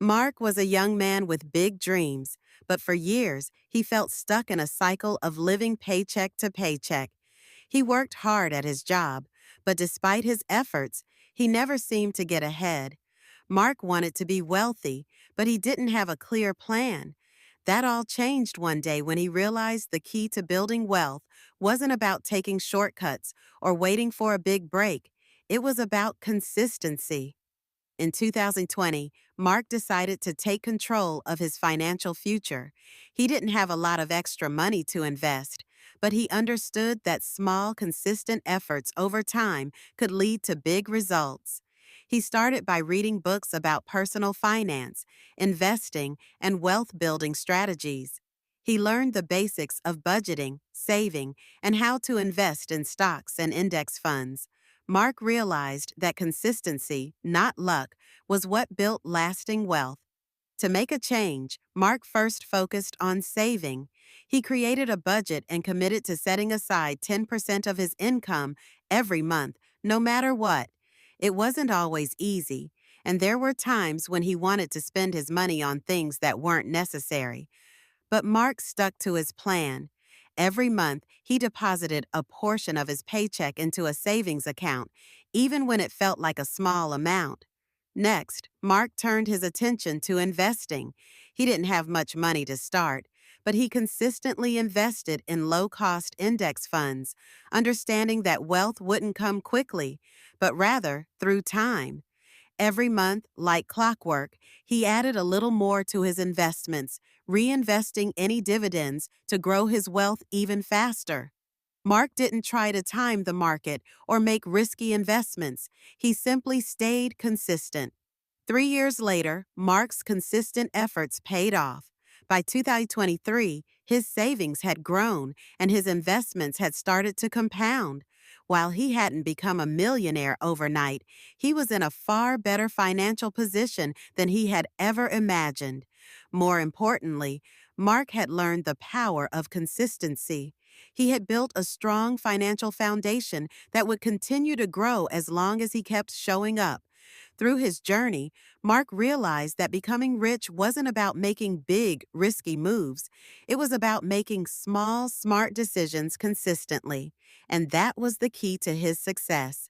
Mark was a young man with big dreams, but for years he felt stuck in a cycle of living paycheck to paycheck. He worked hard at his job, but despite his efforts, he never seemed to get ahead. Mark wanted to be wealthy, but he didn't have a clear plan. That all changed one day when he realized the key to building wealth wasn't about taking shortcuts or waiting for a big break. It was about consistency. In 2020, Mark decided to take control of his financial future. He didn't have a lot of extra money to invest, but he understood that small, consistent efforts over time could lead to big results. He started by reading books about personal finance, investing, and wealth building strategies. He learned the basics of budgeting, saving, and how to invest in stocks and index funds. Mark realized that consistency, not luck, was what built lasting wealth. To make a change, Mark first focused on saving. He created a budget and committed to setting aside 10% of his income every month, no matter what. It wasn't always easy, and there were times when he wanted to spend his money on things that weren't necessary. But Mark stuck to his plan. Every month, he deposited a portion of his paycheck into a savings account, even when it felt like a small amount. Next, Mark turned his attention to investing. He didn't have much money to start, but he consistently invested in low-cost index funds, understanding that wealth wouldn't come quickly, but rather through time. Every month, like clockwork, he added a little more to his investments, reinvesting any dividends to grow his wealth even faster. Mark didn't try to time the market or make risky investments. He simply stayed consistent. 3 years later, Mark's consistent efforts paid off. By 2023, his savings had grown and his investments had started to compound. While he hadn't become a millionaire overnight, he was in a far better financial position than he had ever imagined. More importantly, Mark had learned the power of consistency. He had built a strong financial foundation that would continue to grow as long as he kept showing up. Through his journey, Mark realized that becoming rich wasn't about making big, risky moves. It was about making small, smart decisions consistently. And that was the key to his success.